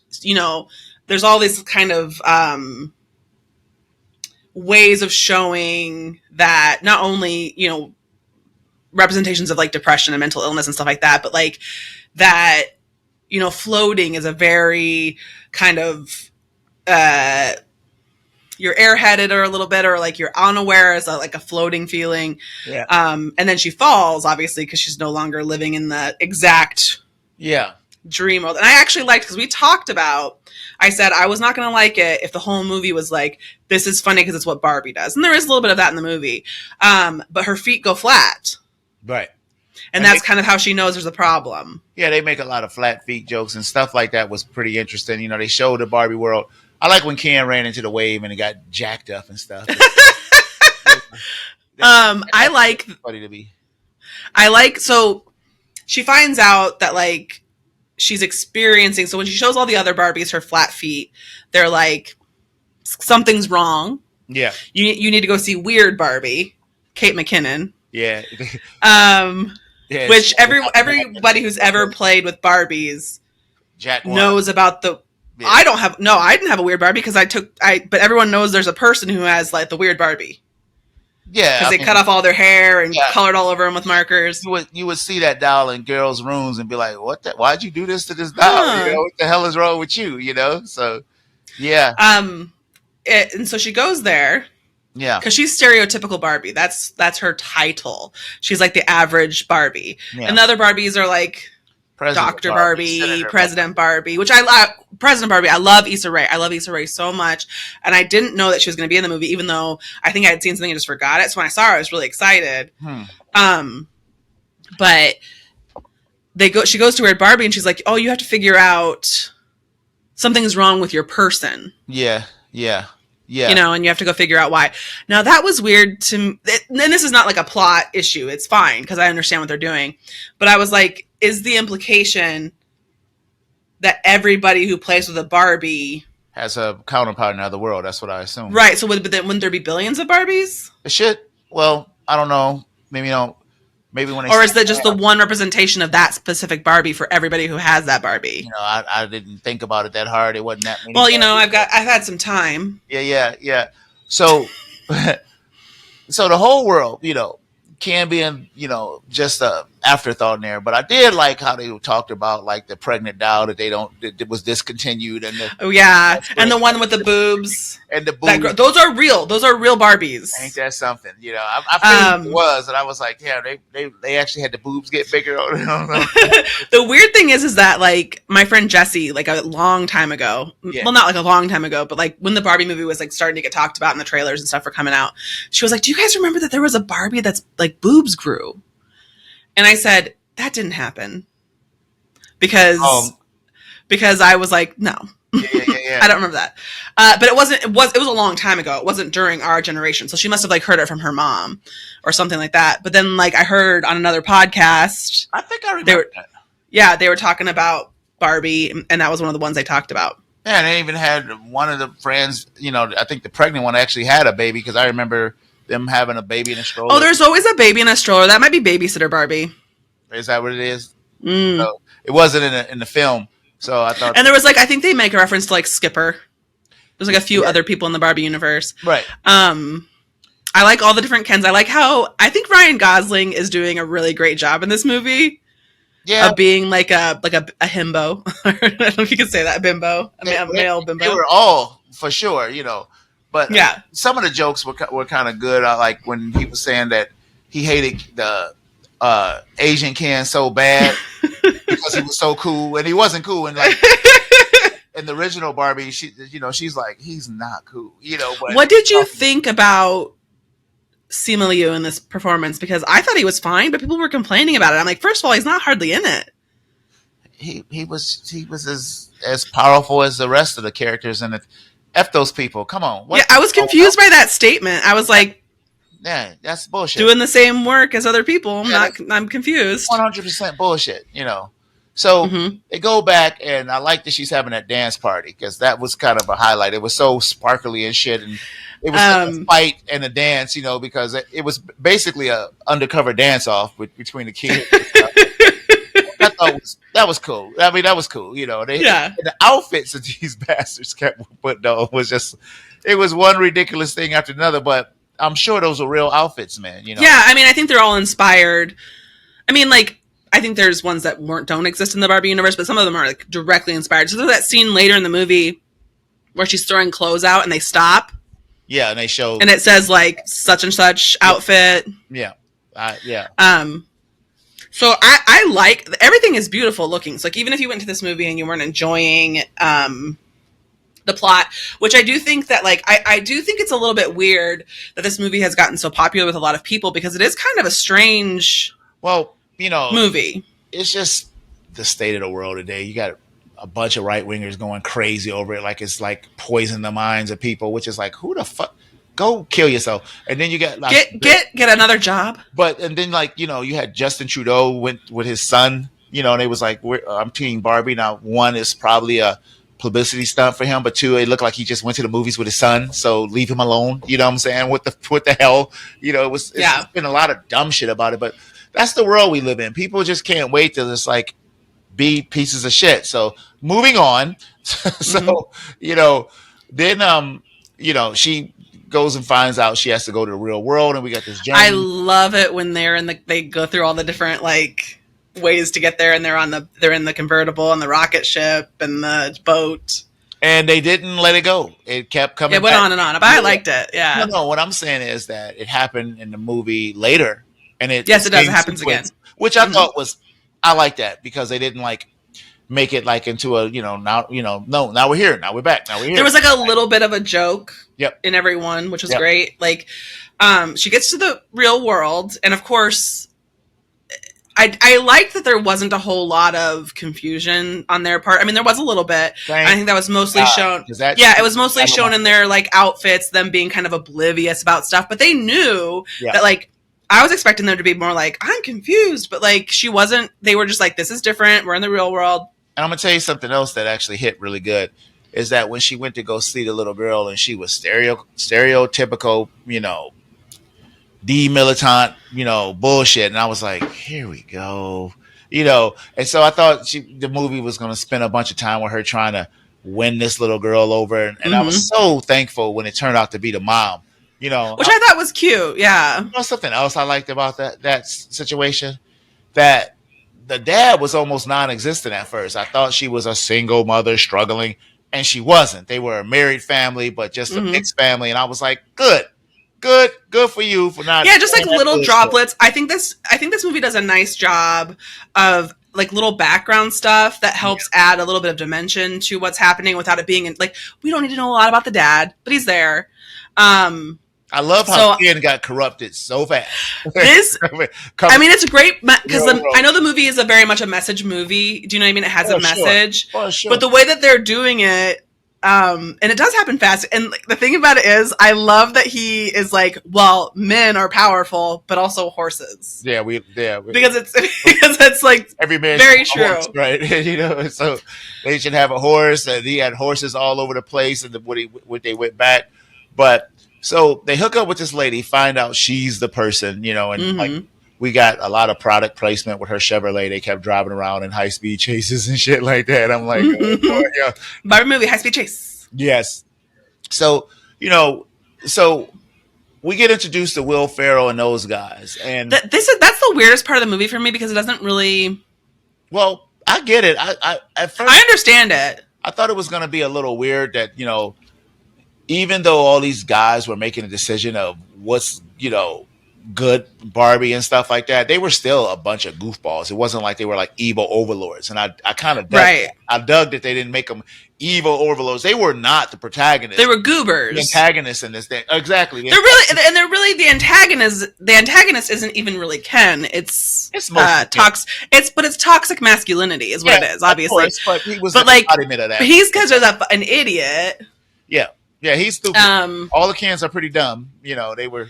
there's all these kind of, ways of showing that not only, representations of like depression and mental illness and stuff like that, but like that, floating is a very kind of, you're airheaded or a little bit, or like you're unaware as like a floating feeling. Yeah. And then she falls, obviously, because she's no longer living in the exact dream world. And I actually liked, because we talked about, I said I was not going to like it if the whole movie was like, this is funny because it's what Barbie does. And there is a little bit of that in the movie. But her feet go flat. Right. And that's kind of how she knows there's a problem. Yeah, they make a lot of flat feet jokes and stuff like that. Was pretty interesting. They showed the Barbie world. I like when Ken ran into the wave and it got jacked up and stuff. I like, funny to me. So she finds out that like she's experiencing, so when she shows all the other Barbies her flat feet, they're like, something's wrong. Yeah. You need to go see Weird Barbie, Kate McKinnon. Yeah. Which everybody who's ever played with Barbies knows about the. Yeah. I didn't have a Weird Barbie because but everyone knows there's a person who has like the Weird Barbie. Yeah, because I they cut mean, off all their hair and yeah, colored all over them with markers. you would see that doll in girls' rooms and be like, "What? Why'd you do this to this doll? You Huh. know, what the hell is wrong with you? You know?" So, yeah, Um, and so she goes there yeah, because she's stereotypical Barbie. That's her title. She's like the average Barbie, yeah. and the other Barbies are like President Dr. Barbie, Barbie, Senator Barbie. President Barbie, which I love. President Barbie, I love Issa Rae. I love Issa Rae so much, and I didn't know that she was going to be in the movie, even though I think I had seen something and just forgot it. So when I saw her, I was really excited. Hmm. Um, but she goes to Weird Barbie, and she's like, "Oh, you have to figure out something's wrong with your person." Yeah, yeah, You yeah. know, and you have to go figure out why. Now that was weird to me. And this is not like a plot issue. It's fine because I understand what they're doing. But I was like, is the implication that everybody who plays with a Barbie, Has a counterpart in the other world. That's what I assume. right? So but then wouldn't there be billions of Barbies? It should. Well, I don't know. Maybe you know. Maybe when they Or start, is that just the one representation of that specific Barbie for everybody who has that you Barbie? know, I didn't think about it that hard. It wasn't that many Well, you know, Barbies. I've had some time. Yeah, yeah, yeah. So, so the whole world, you know, can be in, you know, just a afterthought in there. But I did like how they talked about like the pregnant doll that they don't that was discontinued and the Oh yeah, that's and great. the one with the boobs. And the That boob. those are real. Those are real Ain't Barbies. that something? You know, I figured it Um, was, and I was like, yeah, they actually had the boobs get bigger. the weird thing is that like my friend Jessie, like a long time ago, Yeah, well, not like a long time ago, but like when the Barbie movie was like starting to get talked about and the trailers and stuff were coming out, she was like, "Do you guys remember that there was a Barbie that's like boobs grew?" And I said that didn't happen because um, I was like, no. yeah, yeah, yeah, I yeah. don't remember that, but it was a long time ago. It wasn't during our generation, so she must have like heard it from her mom or something like that. But then like I heard on another podcast, I think I they remember were that. yeah, they were talking about Barbie, and that was one of the ones they talked about. Yeah, and they even had one of the friends. You know, I think the pregnant one actually had a baby because I remember them having a baby in a Oh, stroller. there's always a baby in a stroller. That might be Babysitter Barbie. Is that what it is? Mm. So it wasn't in the film. So I thought, And there was like I think they make a reference to like Skipper. There's like a few yeah, other people in the Barbie universe. right. Um, I like all the different Kens. I like how I think Ryan Gosling is doing a really great job in this movie Yeah, of being like a himbo. I don't know if you can say that, a bimbo, a male they bimbo. were all for sure, you know. But Yeah. some of the jokes were kind of good. I like when he was saying that he hated the Asian Ken so bad because he was so cool, and he wasn't cool. And like in the original Barbie, she's like, he's not cool, you know. But What did you think about Simu Liu in this performance? Because I thought he was fine, but people were complaining about it. I'm like, first of all, he's not hardly in it. he was as powerful as the rest of the characters, and f those people. Come on, Yeah, what? I was confused by that statement. I was like, Yeah, that's bullshit. doing the same work as other people. Yeah, I'm confused. 100% bullshit, you know. So Mm-hmm. they go back, and I like that she's having that dance party because that was kind of a highlight. It was so sparkly and shit, and it was like a Um, fight and a dance, you know, because it was basically a undercover dance off between the kids. I thought that was cool. I mean, that was cool, you know. yeah. The outfits that these bastards kept putting on was just, it was one ridiculous thing after another. But I'm sure those were real outfits, man. You know. Yeah, I mean, I think they're all inspired. I mean, like, I think there's ones that don't exist in the Barbie universe, but some of them are like directly inspired. So there's that scene later in the movie where she's throwing clothes out and they stop Yeah, and they showed. and it says like such and such outfit. Yeah, yeah, So I like everything is beautiful looking. So like even if you went to this movie and you weren't enjoying the plot, which I do think that like I do think it's a little bit weird that this movie has gotten so popular with a lot of people because it is kind of a strange Well, you know, movie. it's just the state of the world today. You got a bunch of right wingers going crazy over it, like it's like poison the minds of people, which is like, who the fuck? Go kill yourself. And then you got like, Get another job. and then like you had Justin Trudeau went with his son, and they was like, I'm team Barbie. Now, one is probably a publicity stunt for him, but two, it looked like he just went to the movies with his son, so leave him alone. You know what I'm saying? What the hell? It's been a lot of dumb shit about it, but that's the world we live in. People just can't wait to just like be pieces of shit. So moving on. Mm-hmm. So, then she goes and finds out she has to go to the real world, and we got this journey. I love it when they go through all the different like ways to get there, and they're in the convertible and the rocket ship and the boat. And they didn't let it go. It kept coming. It went on and on, but I liked it. Yeah. No. What I'm saying is that it happened in the movie later, and it does. It happens again, which I thought was, I like that because they didn't like make it like into a now we're here, now we're back, now we're here. There was like a little bit of a joke in every one, which was great. Like, she gets to the real world, and of course, I liked that there wasn't a whole lot of confusion on their part. I mean, there was a little bit. I think that was mostly shown. It was mostly shown in their like outfits, them being kind of oblivious about stuff. But they knew that, like, I was expecting them to be more like, I'm confused, but like she wasn't. They were just like, this is different. We're in the real world. And I'm gonna tell you something else that actually hit really good is that when she went to go see the little girl and she was stereotypical, demilitant, bullshit. And I was like, here we go, And so I thought the movie was going to spend a bunch of time with her trying to win this little girl over. And I was so thankful when it turned out to be the mom, which I thought was cute. Yeah. Something else I liked about that situation, that the dad was almost non-existent at first. I thought she was a single mother struggling, and she wasn't. They were a married family, but just a mixed family. And I was like, good for you for not. Yeah, just like little droplets. I think this movie does a nice job of like little background stuff that helps add a little bit of dimension to what's happening without it being like, we don't need to know a lot about the dad, but he's there. I love how Ken got corrupted so fast. It's great because I know the movie is very much a message movie. Do you know what I mean? It has a message, but the way that they're doing it. And it does happen fast. And the thing about it is, I love that he is like, well, men are powerful, but also horses. Because it's like every man very true, horse, right? So they should have a horse, and he had horses all over the place, and when they went back, but so they hook up with this lady, find out she's the person, and like. We got a lot of product placement with her Chevrolet. They kept driving around in high-speed chases and shit like that. I'm like, oh, boy, yeah. Barbie movie, high-speed chase. Yes. So, so we get introduced to Will Ferrell and those guys. And that's the weirdest part of the movie for me because it doesn't really... Well, I get it. At first, I understand it. I thought it was going to be a little weird that, even though all these guys were making a decision of what's, good Barbie and stuff like that, they were still a bunch of goofballs. It wasn't like they were like evil overlords, and I kind of dug that they didn't make them evil overlords. They were not the protagonists. They were goobers. The antagonists in this thing. Exactly. They're really the antagonist. The antagonist isn't even really Ken. It's toxic. It's toxic masculinity is what it is. Obviously, course, but he was the embodiment of that. But he's considered an idiot. Yeah, he's stupid. All the Kens are pretty dumb. They were.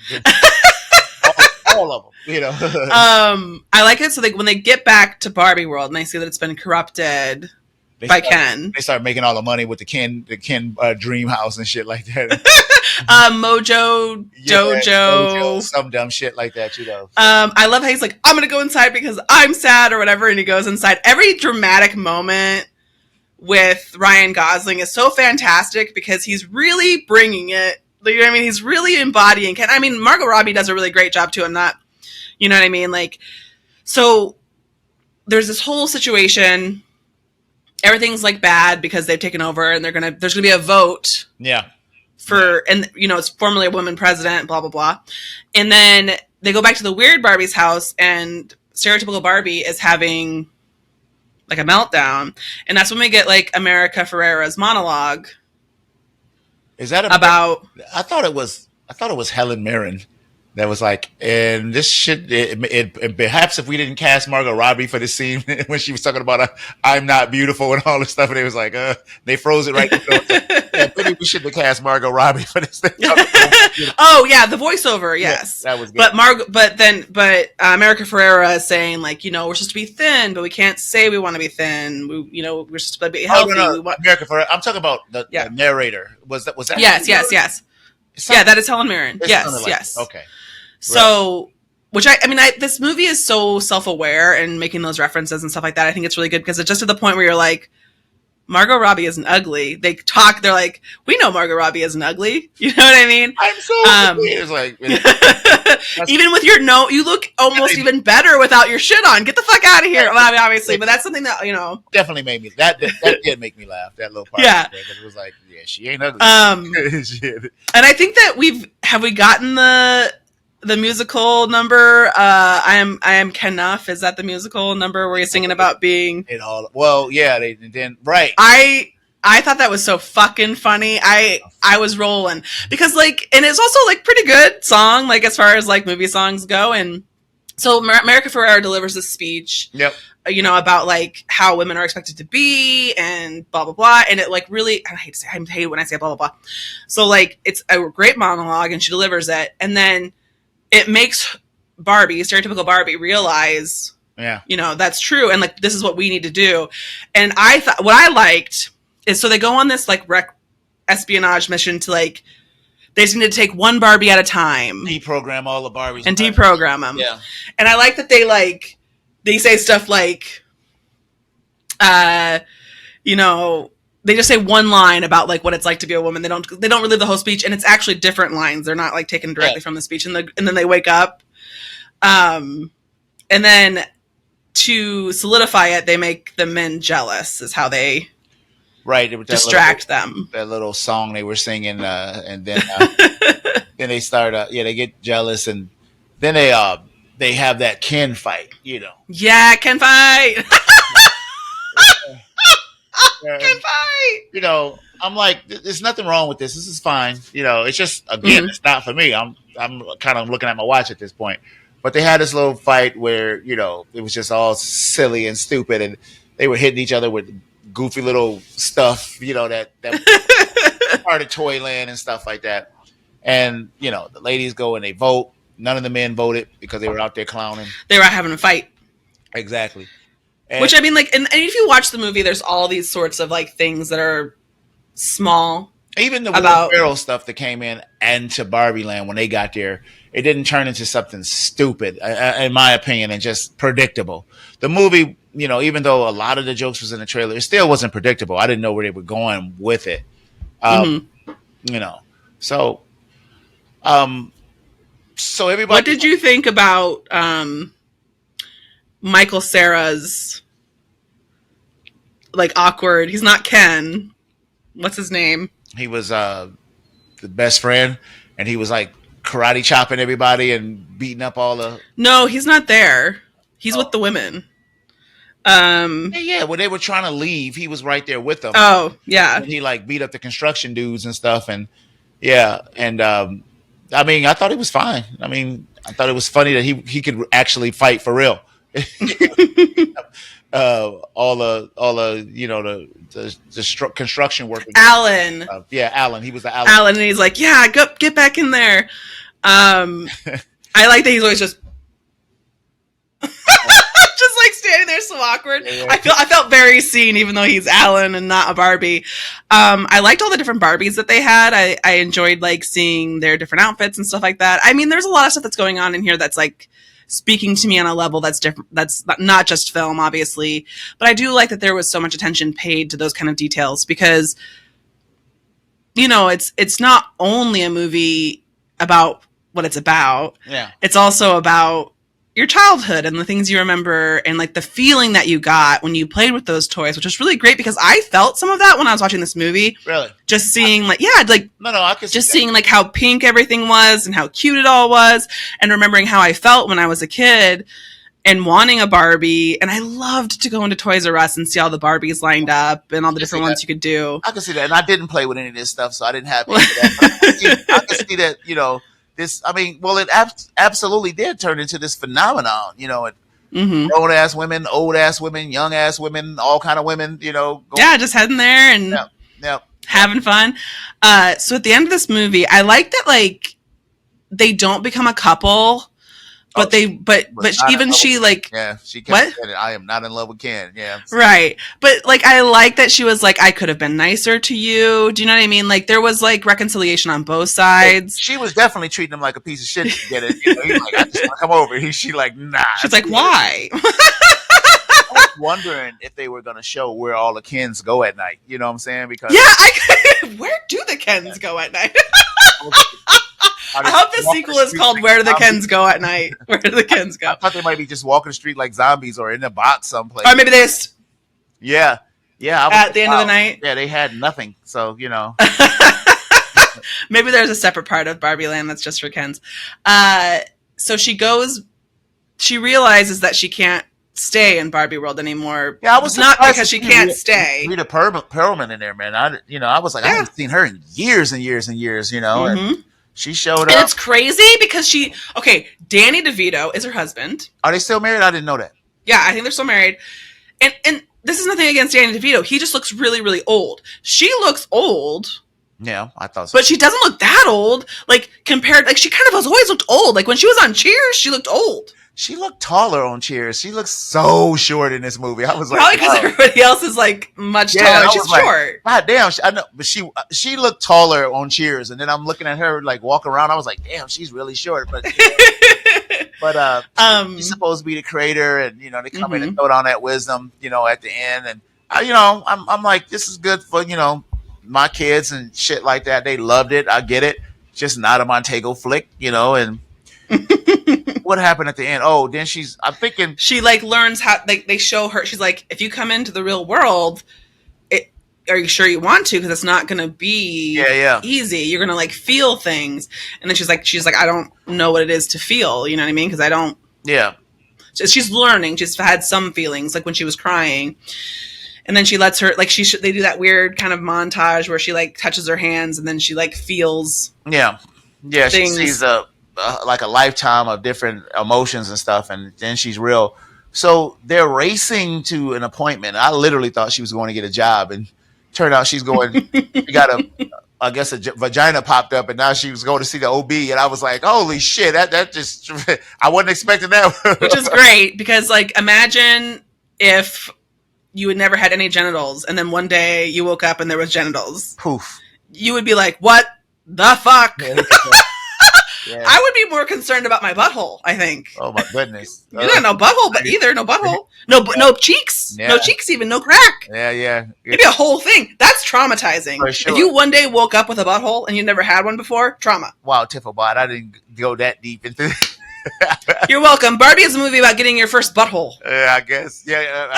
All of them, I like it. So when they get back to Barbie World and they see that it's been corrupted by Ken, they start making all the money with the Ken dream house and shit like that. Mojo, Dojo, some dumb shit like that, I love how he's like, I'm gonna go inside because I'm sad or whatever, and he goes inside. Every dramatic moment with Ryan Gosling is so fantastic because he's really bringing it. You know what I mean? He's really embodying Ken. I mean, Margot Robbie does a really great job too. I'm not, you know what I mean? Like, so there's this whole situation. Everything's like bad because they've taken over, and there's gonna be a vote. Yeah. And it's formerly a woman president, blah blah blah, and then they go back to the weird Barbie's house, and stereotypical Barbie is having like a meltdown, and that's when we get like America Ferrera's monologue. Is that about? I thought it was Helen Mirren that was like, and this shit. It perhaps if we didn't cast Margot Robbie for this scene when she was talking about I'm not beautiful and all this stuff, and it was like, they froze it right. Maybe we shouldn't have cast Margot Robbie for this thing. Oh yeah, the voiceover, yes, that was good. But America Ferrera is saying like, we're supposed to be thin, but we can't say we want to be thin. We're supposed to be healthy. No. America Ferrera. I'm talking about the narrator. Was that? Yes. Yeah, that is Helen Mirren. Yes. Okay. So, which this movie is so self-aware and making those references and stuff like that. I think it's really good because it's just to the point where you're like, Margot Robbie isn't ugly. They're like, we know Margot Robbie isn't ugly. You know what I mean? I'm so confused. Like, even with your you look almost even better without your shit on. Get the fuck out of here. Well, I mean, obviously, but that's something that, definitely made me, that did make me laugh, that little part. Yeah. Because it was like, yeah, she ain't ugly. And I think that have we gotten the musical number? I am Ken Nuff. Is that the musical number where he's singing about being it all? Well, yeah, they didn't. Right. I thought that was so fucking funny. I was rolling because and it's also pretty good song, as far as movie songs go. And so America Ferrera delivers this speech. Yep. About how women are expected to be and blah blah blah, and it really, I hate when I say blah blah blah. So it's a great monologue, and she delivers it, and then it makes Barbie, stereotypical Barbie, realize, that's true, and this is what we need to do. And I thought what I liked is, so they go on this espionage mission to they just need to take one Barbie at a time, deprogram all the Barbies, and deprogram them. Yeah, and I like that they say stuff they just say one line about what it's like to be a woman. They don't relive the whole speech, and it's actually different lines. They're not taken directly from the speech, and then they wake up. And then to solidify it, they make the men jealous, is how they distract them. That little song they were singing, and then then they start. They get jealous, and then they have that Ken fight. Yeah, Ken fight. Ken fight. I'm like, there's nothing wrong with this. This is fine. It's just, again, it's not for me. I'm kind of looking at my watch at this point. But they had this little fight where, it was just all silly and stupid, and they were hitting each other with goofy little stuff, that part of Toyland and stuff like that. And, the ladies go and they vote. None of the men voted because they were out there clowning. They were out having a fight. Exactly. And, which, I mean, and if you watch the movie, there's all these sorts of things that are small. Even the Will Ferrell stuff that came into Barbie Land when they got there, it didn't turn into something stupid, in my opinion, and just predictable. The movie, even though a lot of the jokes was in the trailer, it still wasn't predictable. I didn't know where they were going with it. So everybody. What did you think about Michael Cera's awkward? He's not Ken. What's his name? He was the best friend, and he was karate chopping everybody and beating up all the. No, he's not there. He's with the women. Yeah. When they were trying to leave, he was right there with them. Oh, yeah. And he beat up the construction dudes and stuff, and yeah, and I mean, I thought he was fine. I mean, I thought it was funny that he could actually fight for real. All the construction workers. Alan. Alan. He was the Alan. Alan, and he's like, yeah, get back in there. I like that he's always just standing there so awkward. Yeah. I felt very seen, even though he's Alan and not a Barbie. I liked all the different Barbies that they had. I enjoyed seeing their different outfits and stuff like that. I mean, there's a lot of stuff that's going on in here that's speaking to me on a level that's different. That's not just film, obviously, but I do like that there was so much attention paid to those kind of details, because it's not only a movie about what it's about. Yeah, it's also about your childhood and the things you remember, and the feeling that you got when you played with those toys, which was really great, because I felt some of that when I was watching this movie. Really? Just seeing I could just seeing how pink everything was and how cute it all was, and remembering how I felt when I was a kid and wanting a Barbie. And I loved to go into Toys R Us and see all the Barbies lined up and all the different ones you could do. I can see that. And I didn't play with any of this stuff, so I didn't have any of that. I can see that, this, I mean, well, it absolutely did turn into this phenomenon, grown ass women, old ass women, young ass women, all kind of women, just heading there and having fun. So at the end of this movie, I like that they don't become a couple. But even she she kept saying, I am not in love with Ken. Yeah, right. But I like that she was I could have been nicer to you. Do you know what I mean? There was reconciliation on both sides. She was definitely treating him like a piece of shit to get it. He's I just want to come over. She's nah. She's why? wondering if they were going to show where all the Kens go at night. You know what I'm saying? Because where do the Kens go at night? I I hope the sequel is called "Where Do the Kens Go at Night." Where do the Kens go? I thought they might be just walking the street like zombies or in a box someplace. Or maybe they just yeah. At the end of the night. Yeah, they had nothing. So maybe there's a separate part of Barbie Land that's just for Kens. So she realizes that she can't stay in Barbie World anymore. Yeah, I was not because she can't stay. Rita Perlman in there, man. I was like, I haven't seen her in years and years and years. And she showed up. And it's crazy because Danny DeVito is her husband. Are they still married? I didn't know that. Yeah, I think they're still married. And this is nothing against Danny DeVito. He just looks really, really old. She looks old. Yeah, I thought so. But she doesn't look that old. She kind of has always looked old. Like when she was on Cheers, she looked old. She looked taller on Cheers. She looks so short in this movie. I was probably because everybody else is much taller. She's short. God damn, I know, but she looked taller on Cheers, and then I'm looking at her walk around. I was like, damn, she's really short. But she's supposed to be the creator, and they come in and throw down that wisdom, at the end, and I'm like, this is good for my kids and shit like that. They loved it. I get it. Just not a Montego flick, and. What happened at the end? Oh, then I'm thinking she learns how they show her. She's like, if you come into the real world, are you sure you want to? Because it's not going to be easy. You're going to feel things. And then she's like, I don't know what it is to feel. You know what I mean? Because I don't. Yeah. She's learning. She's had some feelings, like when she was crying. And then she lets her they do that weird kind of montage where she touches her hands and then she feels. Yeah. Yeah. Things. She sees a lifetime of different emotions and stuff, and then she's real. So they're racing to an appointment. I literally thought she was going to get a job, and turned out she's going. She got a vagina popped up, and now she was going to see the OB. And I was like, holy shit, that just I wasn't expecting that. Which is great because imagine if you had never had any genitals, and then one day you woke up and there was genitals. Poof. You would be like, what the fuck? Yeah. I would be more concerned about my butthole, I think. Oh my goodness. No butthole, but either no butthole. No cheeks. Yeah. No cheeks even, no crack. Yeah. Maybe a whole thing. That's traumatizing. For sure. If you one day woke up with a butthole and you never had one before, trauma. Wow, Tiffabot, I didn't go that deep into You're welcome. Barbie is a movie about getting your first butthole. Yeah, I guess. Yeah.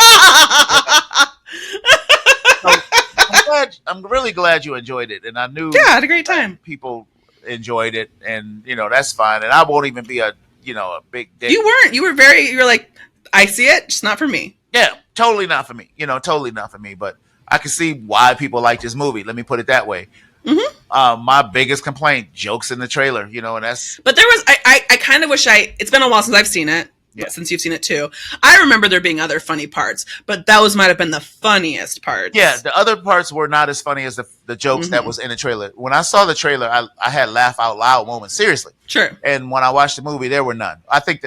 I'm really glad you enjoyed it, and I knew I had a great time. People enjoyed it, and that's fine, and I won't even be a big dick. You were like, I see it, just not for me. Yeah, totally not for me, totally not for me, but I can see why people like this movie. Let me put it that way. My biggest complaint, jokes in the trailer, and that's. But there was, I kind of wish it's been a while since I've seen it. Yeah. Since you've seen it too. I remember there being other funny parts, but those might have been the funniest parts. Yeah, the other parts were not as funny as the jokes that was in the trailer. When I saw the trailer, I had laugh out loud moments, seriously. Sure. And when I watched the movie, there were none. I think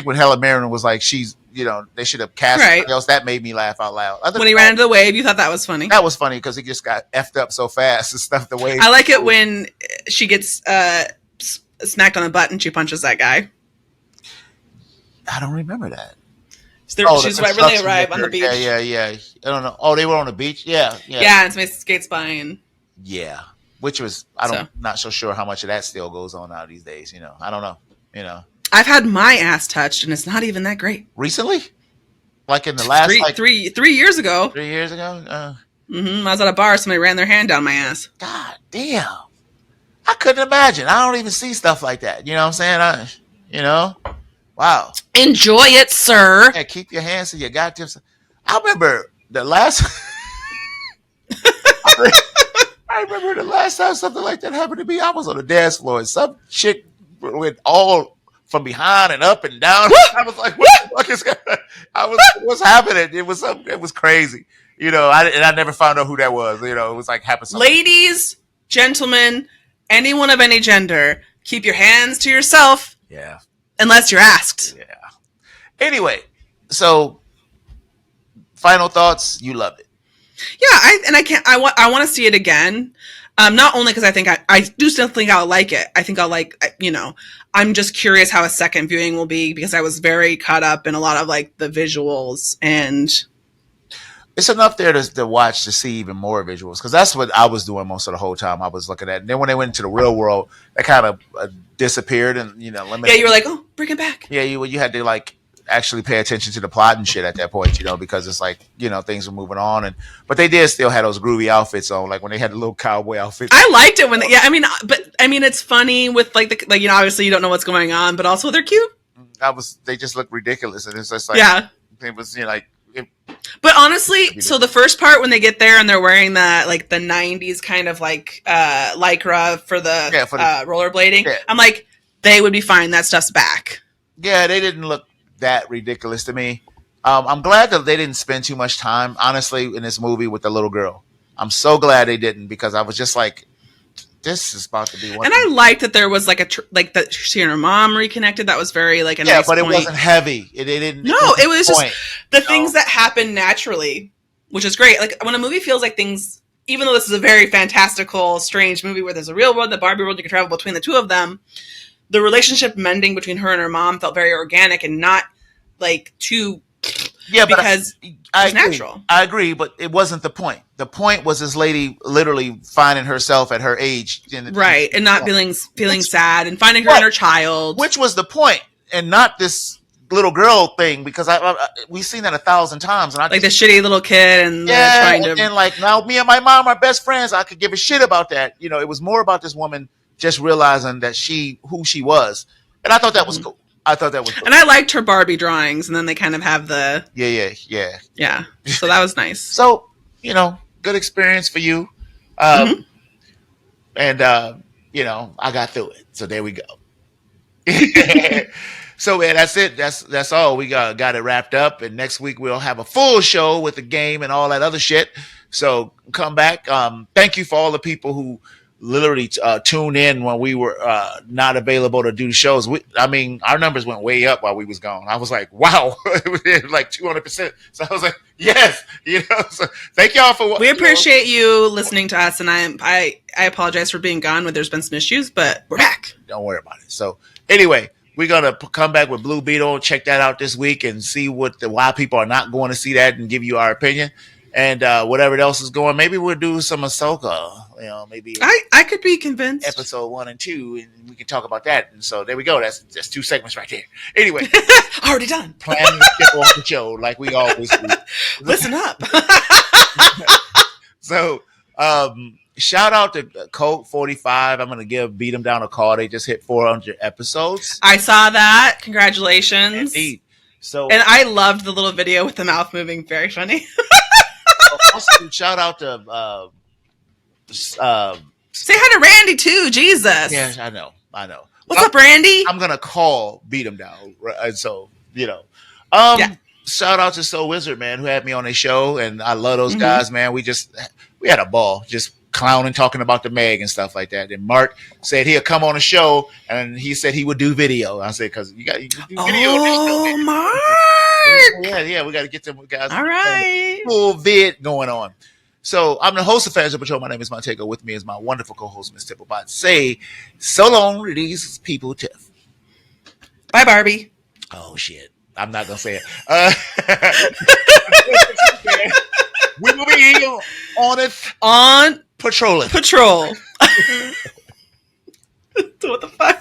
when Helen Mirren was like, she's, they should have cast somebody else, that made me laugh out loud. When he ran into the wave, you thought that was funny? That was funny because he just got effed up so fast and stuff, the wave. I like it when she gets smacked on the butt and she punches that guy. I don't remember that. She's right when they arrive on the beach. Yeah. I don't know. Oh, they were on the beach? Yeah. Yeah, and somebody skates by and... Yeah. Which was, not so sure how much of that still goes on now these days, I don't know, I've had my ass touched and it's not even that great. Recently? Like in the last... 3 years ago. 3 years ago? I was at a bar, somebody ran their hand down my ass. God damn. I couldn't imagine. I don't even see stuff like that. You know what I'm saying? Wow. Enjoy it, sir. Yeah, keep your hands to your goddamn... I remember the last... I remember the last time something like that happened to me. I was on the dance floor and some chick went all from behind and up and down. I was like, what the fuck is going what's happening? It was crazy. I never found out who that was. It was like happened. Ladies, gentlemen, anyone of any gender, keep your hands to yourself. Yeah. Unless you're asked. Yeah. Anyway, so final thoughts. You loved it. Yeah, I want to see it again. Not only because I think I do still think I'll like it. I think I'll like, I'm just curious how a second viewing will be because I was very caught up in a lot of like the visuals and. It's enough there to watch to see even more visuals because that's what I was doing most of the whole time I was looking at. And then when they went into the real world, that kind of disappeared and limited. Yeah, you were like, oh, bring it back. Yeah, you had to like actually pay attention to the plot and shit at that point, because it's like things were moving on but they did still have those groovy outfits on, like when they had the little cowboy outfits. I liked it when it's funny with like obviously you don't know what's going on, but also they're cute. They just look ridiculous and it's just like it was like. But honestly, so the first part when they get there and they're wearing the 90s kind of like lycra for the rollerblading, I'm like, they would be fine. That stuff's back. Yeah, they didn't look that ridiculous to me. I'm glad that they didn't spend too much time, honestly, in this movie with the little girl. I'm so glad they didn't because I was just like, this is about to be one. And I liked that there was that she and her mom reconnected. That was very like a nice but point. It wasn't heavy. It didn't. No, it was just the things that happen naturally, which is great. Like when a movie feels like things, even though this is a very fantastical, strange movie where there's a real world, the Barbie world, you can travel between the two of them. The relationship mending between her and her mom felt very organic and not like too. Yeah, because it's natural. I agree, but it wasn't the point. The point was this lady literally finding herself at her age, right, and not feeling sad and finding her inner child, which was the point, and not this little girl thing. Because we've seen that 1,000 times, and the shitty little kid and trying to and like now me and my mom are best friends. I could give a shit about that. It was more about this woman just realizing that who she was, and I thought that was cool. Cool. And I liked her Barbie drawings, and then they kind of have the yeah. So that was nice. So good experience for you, and I got through it. So there we go. So man, that's it. That's all. We got it wrapped up, and next week we'll have a full show with the game and all that other shit. So come back. Thank you for all the people who literally tune in when we were not available to do shows. Our numbers went way up while we was gone. I was like, wow, like 200%. So I was like, yes, So thank y'all for. We appreciate you listening to us, and I apologize for being gone. When there's been some issues, but we're back. Don't worry about it. So anyway, we're gonna come back with Blue Beetle. Check that out this week and see why people are not going to see that, and give you our opinion. And whatever else is going, maybe we'll do some Ahsoka. Maybe I could be convinced. Episode 1 and 2, and we can talk about that. And so there we go. That's 2 segments right there. Anyway, already done. Plan to get off the show like we always do. Listen up. So, shout out to Code 45. I'm gonna beat them down a call. They just hit 400 episodes. I saw that. Congratulations. Indeed. So, and I loved the little video with the mouth moving. Very funny. Also, shout out to say hi to Randy too. Jesus. Yeah, I know. What's up, Randy? I'm gonna call beat him down, and so shout out to Soul Wizard, man, who had me on a show, and I love those guys, man. We had a ball, just clowning, talking about the Meg and stuff like that. And Mark said he'll come on a show, and he said he would do video. I said, because you do video. Oh, Mark. Yeah, we got to get them guys. All right. Full vid going on. So I'm the host of Fans of Patrol. My name is Montego. With me is my wonderful co-host, Miss Tipplebot. Say so long to these people, Tiff. Bye, Barbie. Oh, shit. I'm not going to say it. We will be on patrol. Patrol. What the fuck?